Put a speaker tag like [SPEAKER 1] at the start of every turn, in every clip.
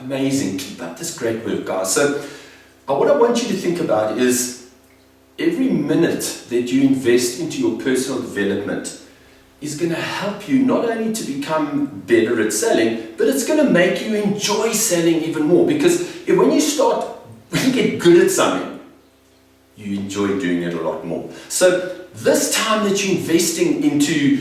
[SPEAKER 1] Amazing. Keep up this great work, guys. So what I want you to think about is every minute that you invest into your personal development is going to help you not only to become better at selling, but it's going to make you enjoy selling even more. Because when you get good at something, you enjoy doing it a lot more. So this time that you're investing into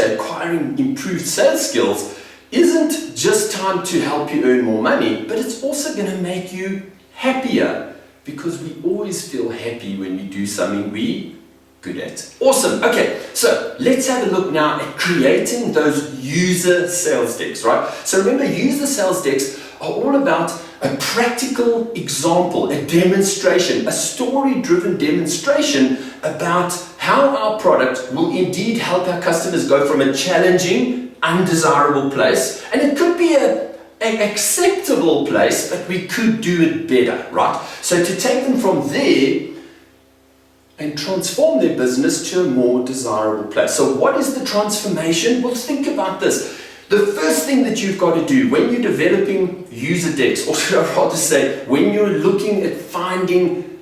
[SPEAKER 1] acquiring improved sales skills isn't just time to help you earn more money, but it's also going to make you happier, because we always feel happy when we do something we good at. Awesome. Okay, so let's have a look now at creating those user sales decks, right? So remember, user sales decks are all about a practical example, a demonstration, a story-driven demonstration about how our product will indeed help our customers go from a challenging, undesirable place, and it could be an acceptable place, but we could do it better, right? So to take them from there and transform their business to a more desirable place. So what is the transformation? Well, think about this. The first thing that you've got to do when you're developing user decks, or should I rather say, when you're looking at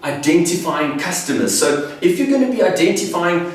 [SPEAKER 1] identifying customers. So if you're going to be identifying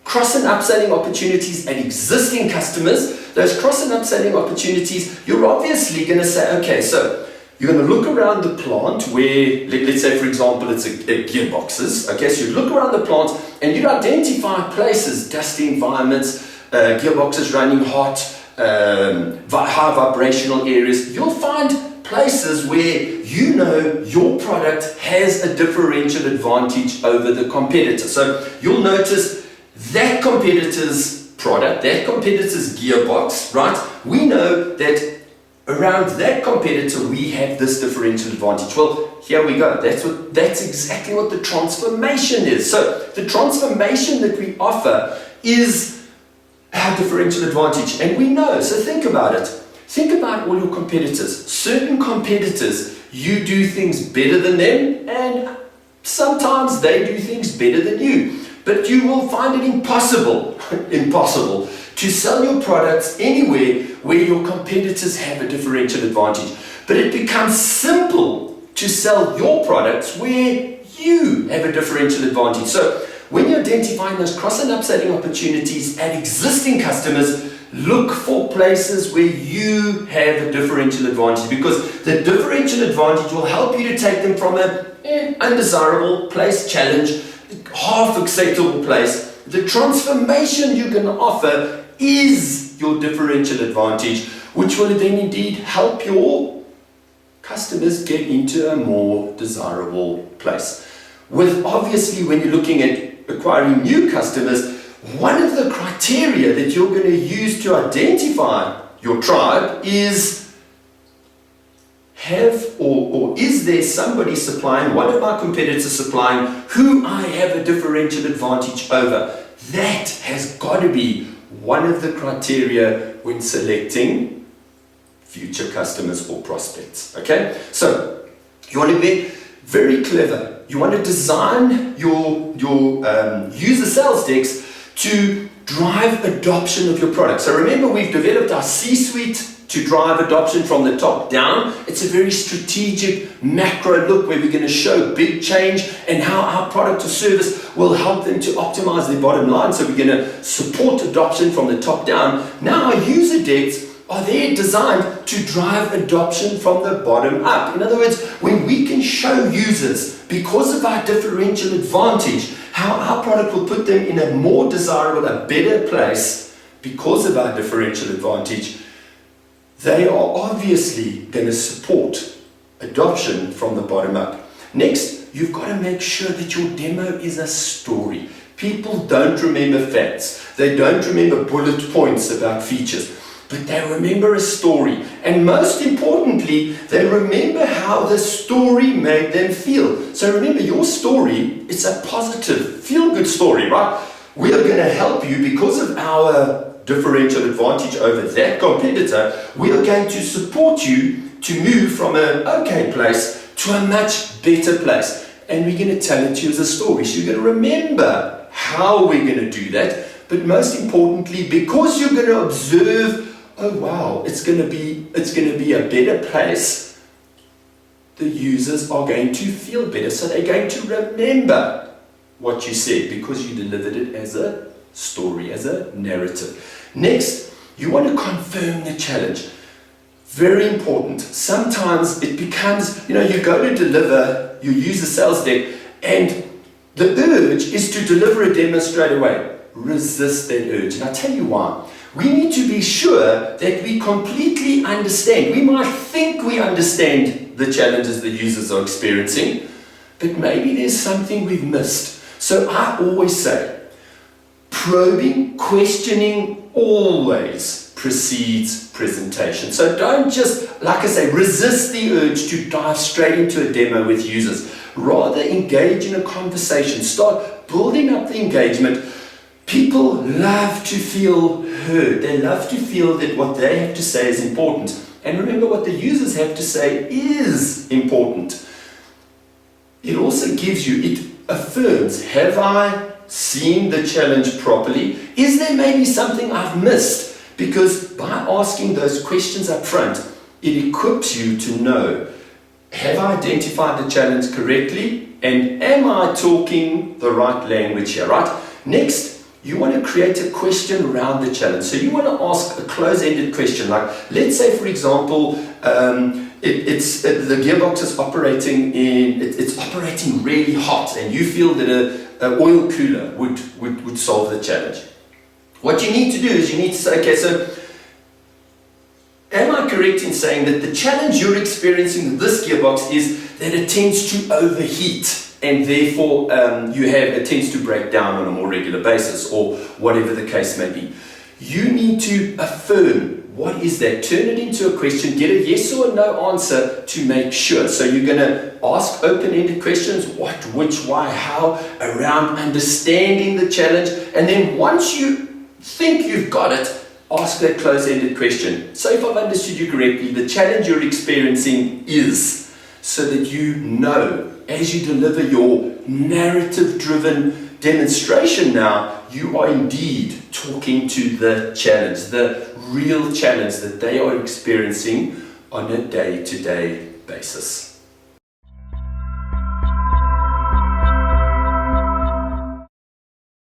[SPEAKER 1] cross and upselling opportunities at existing customers, those cross and upselling opportunities, you're obviously going to say, okay, so you're going to look around the plant where, let's say for example, it's a gearboxes. Okay, so you look around the plant and you identify places, dusty environments, gearboxes running hot, high vibrational areas. You'll find places where you know your product has a differential advantage over the competitor. So you'll notice that competitor's product, that competitor's gearbox, right? We know that around that competitor we have this differential advantage. Well, here we go. That's exactly what the transformation is. So the transformation that we offer is our differential advantage, and we know. So think about it. Think about all your competitors. Certain competitors, you do things better than them, and sometimes they do things better than you. But you will find it impossible to sell your products anywhere where your competitors have a differential advantage. But it becomes simple to sell your products where you have a differential advantage. So when you're identifying those cross and upselling opportunities at existing customers, look for places where you have a differential advantage, because the differential advantage will help you to take them from an undesirable place, challenge, half acceptable place. The transformation you're going to offer is your differential advantage, which will then indeed help your customers get into a more desirable place. With obviously, when you're looking at acquiring new customers, one of the criteria that you're going to use to identify your tribe is is there somebody supplying, one of my competitors supplying, who I have a differential advantage over? That has got to be one of the criteria when selecting future customers or prospects. Okay, so you want to be very clever. You want to design your user sales decks to drive adoption of your product. So remember, we've developed our C-suite to drive adoption from the top down. It's a very strategic macro look where we're going to show big change and how our product or service will help them to optimize their bottom line. So we're going to support adoption from the top down. Now our user decks are there designed to drive adoption from the bottom up. In other words, when we can show users, because of our differential advantage, how our product will put them in a more desirable, a better place because of our differential advantage, they are obviously going to support adoption from the bottom up. Next, you've got to make sure that your demo is a story. People don't remember facts. They don't remember bullet points about features, but they remember a story. And most importantly, they remember how the story made them feel. So remember, your story, it's a positive, feel-good story, right? We are going to help you because of our differential advantage over that competitor. We are going to support you to move from an okay place to a much better place. And we're going to tell it to you as a story. So you're going to remember how we're going to do that. But most importantly, because you're going to observe oh wow, it's going to be a better place. The users are going to feel better, so they're going to remember what you said because you delivered it as a story, as a narrative. Next, you want to confirm the challenge. Very important. Sometimes it becomes, you go to deliver, you use a sales deck, and the urge is to deliver a demo straight away. Resist that urge. And I'll tell you why. We need to be sure that we completely understand. We might think we understand the challenges the users are experiencing, but maybe there's something we've missed. So I always say, probing, questioning always precedes presentation. So don't just, like I say, resist the urge to dive straight into a demo with users. Rather engage in a conversation. Start building up the engagement. People love to feel heard. They love to feel that what they have to say is important. And remember, what the users have to say is important. It also gives you, it affirms, have I seen the challenge properly? Is there maybe something I've missed? Because by asking those questions up front, it equips you to know, have I identified the challenge correctly? And am I talking the right language here, right? Next, you want to create a question around the challenge. So you want to ask a close-ended question, like, let's say, for example, the gearbox is operating it's operating really hot, and you feel that an oil cooler would solve the challenge. What you need to do is you need to say, okay, so am I correct in saying that the challenge you're experiencing with this gearbox is that it tends to overheat, and therefore it tends to break down on a more regular basis, or whatever the case may be. You need to affirm, what is that? Turn it into a question, get a yes or a no answer to make sure. So you're going to ask open-ended questions, what, which, why, how, around understanding the challenge, and then once you think you've got it, ask that close-ended question. So if I've understood you correctly, the challenge you're experiencing is, so that you know, as you deliver your narrative-driven demonstration now, you are indeed talking to the challenge, the real challenge that they are experiencing on a day-to-day basis.